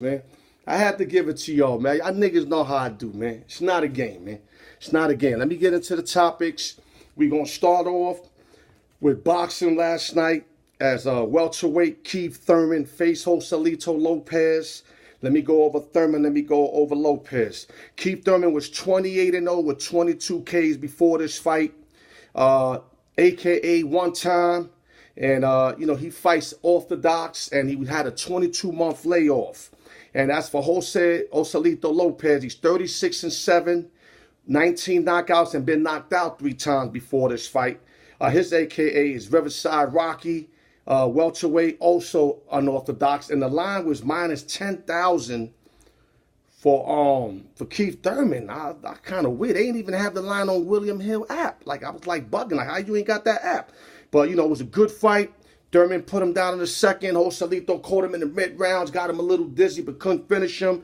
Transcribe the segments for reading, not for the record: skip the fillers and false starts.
Man. I had to give it to y'all, man. Y'all niggas know how I do, man. It's not a game, man. It's not a game. Let me get into the topics. We're going to start off with boxing last night as welterweight Keith Thurman faced Joselito Lopez. Let me go over Thurman. Let me go over Lopez. Keith Thurman was 28-0 with 22 Ks before this fight, a.k.a. one time. And, he fights orthodox, and he had a 22-month layoff. And as for Joselito Lopez, he's 36-7, 19 knockouts, and been knocked out 3 times before this fight. His AKA is Riverside Rocky, welterweight, also unorthodox. And the line was minus 10,000 for Keith Thurman. I kind of weird. They didn't even have the line on William Hill app. Like, I was like bugging, like, how you ain't got that app? But, it was a good fight. Thurman put him down in the second. Joselito caught him in the mid-rounds, got him a little dizzy, but couldn't finish him.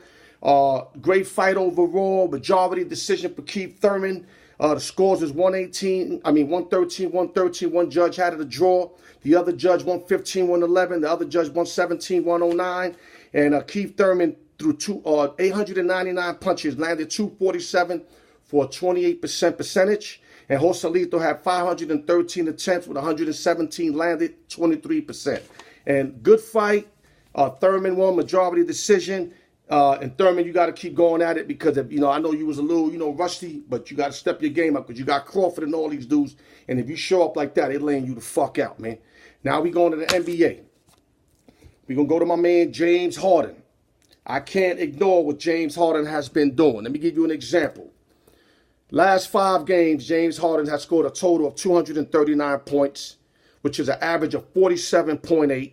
Great fight overall. Majority decision for Keith Thurman. The scores was 113, 113. One judge had it a draw. The other judge 115, 111. The other judge 117, 109. And Keith Thurman threw 899 punches, landed 247 for a 28% percentage. And Joselito had 513 attempts with 117 landed, 23%. And good fight. Thurman won majority decision. And Thurman, you got to keep going at it because, I know you was a little, rusty, but you got to step your game up because you got Crawford and all these dudes. And if you show up like that, they're laying you the fuck out, man. Now we going to the NBA. We're going to go to my man, James Harden. I can't ignore what James Harden has been doing. Let me give you an example. Last 5 games, James Harden has scored a total of 239 points, which is an average of 47.8.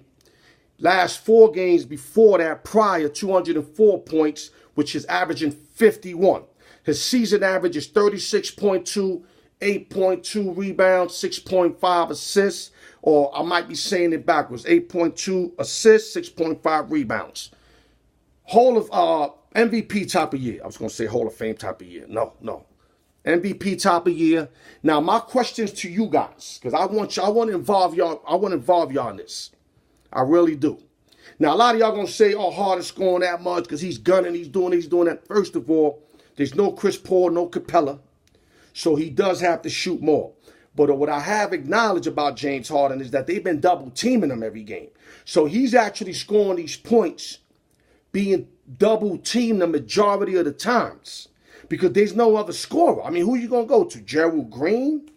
Last 4 games before that, prior, 204 points, which is averaging 51. His season average is 36.2, 8.2 rebounds, 6.5 assists, or I might be saying it backwards, 8.2 assists, 6.5 rebounds. Hall of MVP type of year. I was going to say Hall of Fame type of year. No. MVP type of year. Now, my questions to you guys, because I want to involve y'all in this. I really do. Now, a lot of y'all going to say, Harden scoring that much because he's gunning, he's doing that. First of all, there's no Chris Paul, no Capella. So he does have to shoot more. But what I have acknowledged about James Harden is that they've been double teaming him every game. So he's actually scoring these points being double teamed the majority of the times. Because there's no other scorer. I mean, who you going to go to? Gerald Green?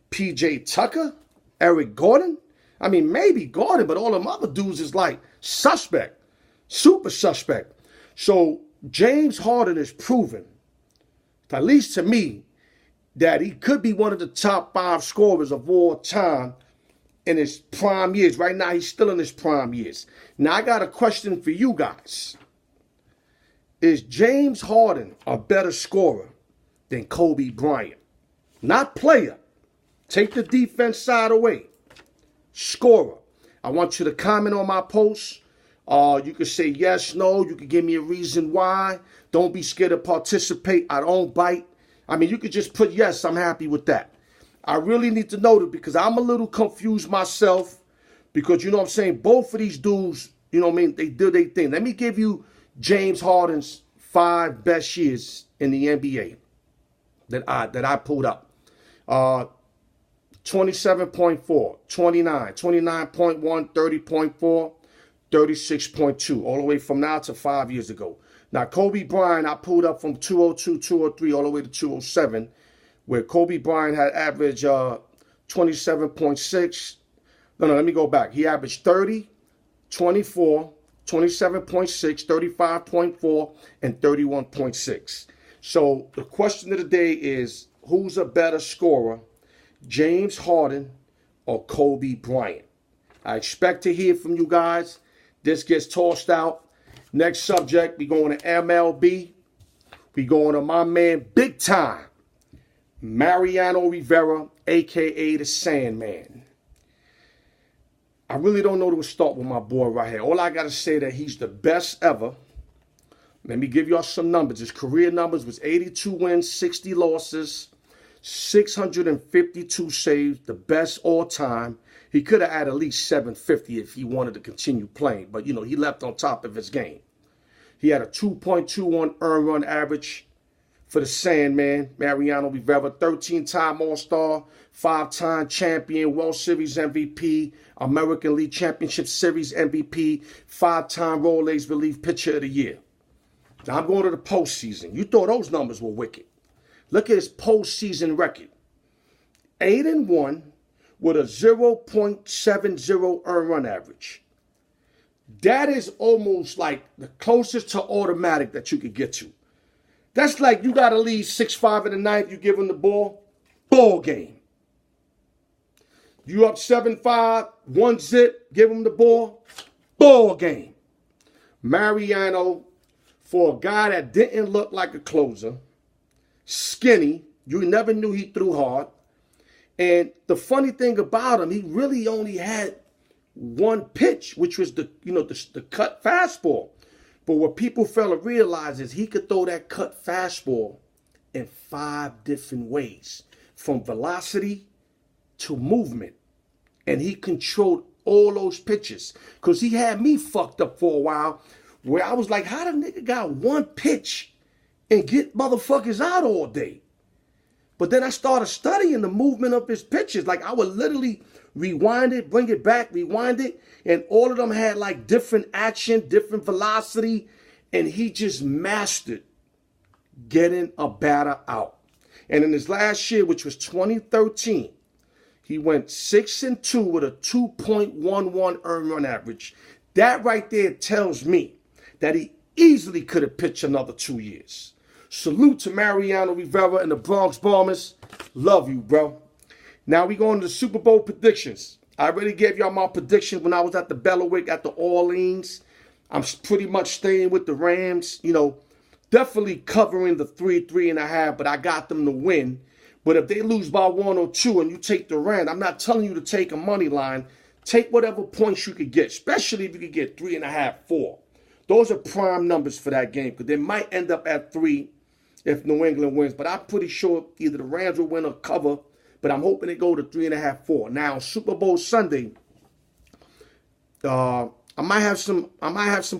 P.J. Tucker? Eric Gordon? I mean, maybe Gordon, but all them other dudes is like suspect. Super suspect. So James Harden is proven, at least to me, that he could be one of the top 5 scorers of all time in his prime years. Right now, he's still in his prime years. Now, I got a question for you guys. Is James Harden a better scorer than Kobe Bryant? Not player. Take the defense side away. Scorer. I want you to comment on my post. You can say yes, no. You can give me a reason why. Don't be scared to participate. I don't bite. I mean, you could just put yes. I'm happy with that. I really need to know that because I'm a little confused myself. Because, both of these dudes, they do their thing. Let me give you James Harden's 5 best years in the NBA that I pulled up. 27.4, 29, 29.1, 30.4, 36.2, all the way from now to 5 years ago. Now, Kobe Bryant, I pulled up from 202, 203, all the way to 207, where Kobe Bryant had averaged 27.6. No, let me go back. He averaged 30, 24, 27.6, 35.4, and 31.6. So the question of the day is, who's a better scorer, James Harden or Kobe Bryant? I expect to hear from you guys. This gets tossed out. Next subject, we going to MLB. We going to my man, big time, Mariano Rivera, a.k.a. the Sandman. I really don't know where to start with my boy right here. All I got to say that he's the best ever. Let me give y'all some numbers. His career numbers was 82 wins, 60 losses, 652 saves, the best all time. He could have had at least 750 if he wanted to continue playing. But, he left on top of his game. He had a 2.21 earned run average for the Sandman, Mariano Rivera, 13-time All-Star, 5-time champion, World Series MVP, American League Championship Series MVP, 5-time Rolex Relief Pitcher of the Year. Now I'm going to the postseason. You thought those numbers were wicked. Look at his postseason record. 8-1 with a 0.70 earned run average. That is almost like the closest to automatic that you could get to. That's like you got to lead 6-5 in the ninth, you give him the ball game. You up 7-5, 1-0, give him the ball game. Mariano, for a guy that didn't look like a closer, skinny, you never knew he threw hard. And the funny thing about him, he really only had one pitch, which was the cut fastball. But what people fail to realize is he could throw that cut fastball in 5 different ways, from velocity to movement. And he controlled all those pitches, because he had me fucked up for a while, where I was like, how the nigga got one pitch and get motherfuckers out all day? But then I started studying the movement of his pitches. Like, I would literally rewind it, bring it back, rewind it. And all of them had like different action, different velocity. And he just mastered getting a batter out. And in his last year, which was 2013, he went 6-2 with a 2.11 earned run average. That right there tells me that he easily could have pitched another 2 years. Salute to Mariano Rivera and the Bronx Bombers. Love you, bro. Now we going to the Super Bowl predictions. I already gave y'all my predictions when I was at the Bellawick at the Orleans. I'm pretty much staying with the Rams. You know, definitely covering the 3.5, but I got them to win. But if they lose by 1 or 2 and you take the Rams, I'm not telling you to take a money line. Take whatever points you could get, especially if you could get 3.5, 4. Those are prime numbers for that game, because they might end up at 3 if New England wins. But I'm pretty sure either the Rams will win or cover, but I'm hoping they go to 3.5, 4. Now, Super Bowl Sunday, I might have some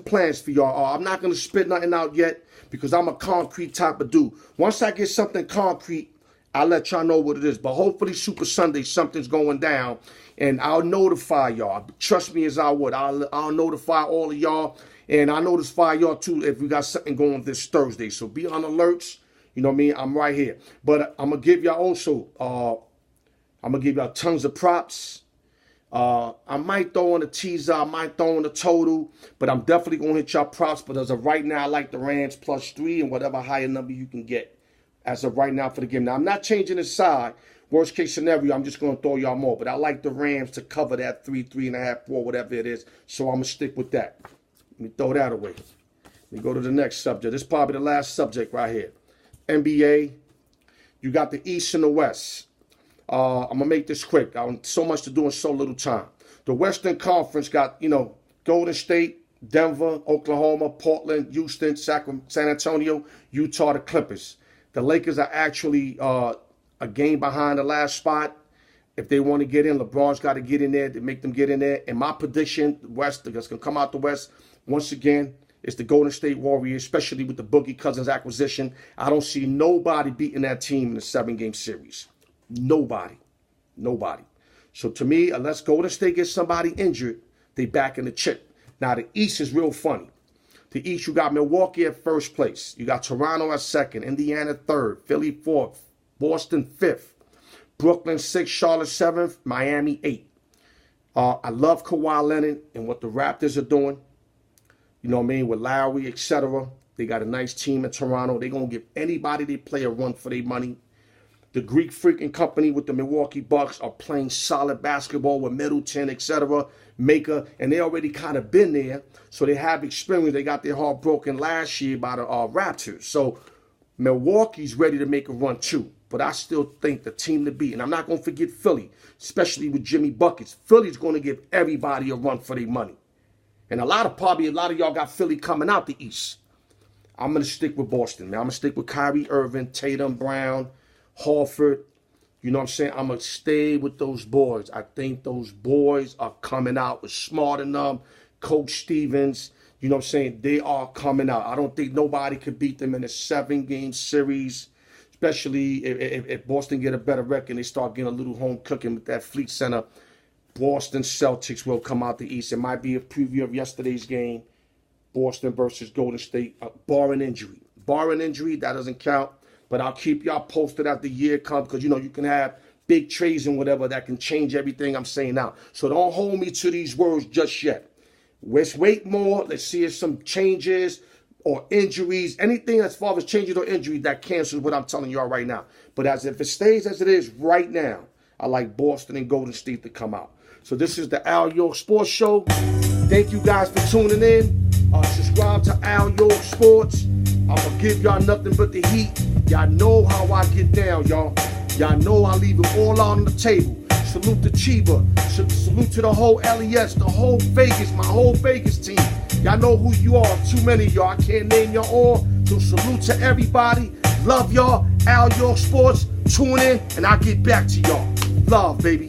plans for y'all. I'm not going to spit nothing out yet, because I'm a concrete type of dude. Once I get something concrete, I'll let y'all know what it is. But hopefully Super Sunday, something's going down, and I'll notify y'all. Trust me as I would. I'll notify all of y'all. And I notify y'all too if we got something going this Thursday. So be on alerts. You know what I mean? I'm right here. But I'm going to give y'all also, I'm going to give y'all tons of props. I might throw in a teaser. I might throw in a total. But I'm definitely going to hit y'all props. But as of right now, I like the Rams +3 and whatever higher number you can get. As of right now for the game. Now, I'm not changing the side. Worst case scenario, I'm just going to throw y'all more. But I like the Rams to cover that 3, 3.5, 4, whatever it is. So I'm going to stick with that. Let me throw that away. Let me go to the next subject. This is probably the last subject right here. NBA. You got the East and the West. I'm going to make this quick. So much to do in so little time. The Western Conference got, Golden State, Denver, Oklahoma, Portland, Houston, San Antonio, Utah, the Clippers. The Lakers are actually a game behind the last spot. If they want to get in, LeBron's got to get in there to make them get in there. And my prediction, the West, that's going to come out the West, once again, is the Golden State Warriors, especially with the Boogie Cousins acquisition. I don't see nobody beating that team in the 7-game series. Nobody. So to me, unless Golden State gets somebody injured, they back in the chip. Now, the East is real funny. The East, you got Milwaukee at first place. You got Toronto at second, Indiana third, Philly fourth, Boston fifth, Brooklyn 6th, Charlotte 7th, Miami 8th. I love Kawhi Leonard and what the Raptors are doing. You know what I mean? With Lowry, etc. They got a nice team in Toronto. They're going to give anybody they play a run for their money. The Greek freaking company with the Milwaukee Bucks are playing solid basketball with Middleton, etc. Maker, and they already kind of been there. So they have experience. They got their heart broken last year by the Raptors. So Milwaukee's ready to make a run too. But I still think the team to beat, and I'm not going to forget Philly, especially with Jimmy Buckets. Philly's going to give everybody a run for their money. And probably a lot of y'all got Philly coming out the East. I'm going to stick with Boston, man. I'm going to stick with Kyrie Irving, Tatum, Brown, Horford. You know what I'm saying? I'm going to stay with those boys. I think those boys are coming out with smart enough. Coach Stevens, You know what I'm saying? They are coming out. I don't think nobody could beat them in a 7-game series, especially if Boston get a better record and they start getting a little home cooking with that Fleet Center. Boston Celtics will come out the East. It might be a preview of yesterday's game, Boston versus Golden State, barring injury. Barring injury, that doesn't count. But I'll keep y'all posted as the year comes because, you know, you can have big trades and whatever that can change everything I'm saying now. So don't hold me to these words just yet. Let's wait more. Let's see if some changes or injuries, anything as far as changes or injuries that cancels what I'm telling y'all right now. But as if it stays as it is right now, I like Boston and Golden State to come out. So this is the Alyork Sports Show. Thank you guys for tuning in. Subscribe to Alyork Sports. I'm going to give y'all nothing but the heat. Y'all know how I get down, y'all. Y'all know I leave it all out on the table. Salute to Chiba. Salute to the whole LES, the whole Vegas, my whole Vegas team. Y'all know who you are. Too many of y'all. I can't name y'all all. So salute to everybody. Love y'all. Alyork Sports. Tune in and I'll get back to y'all. Love, baby.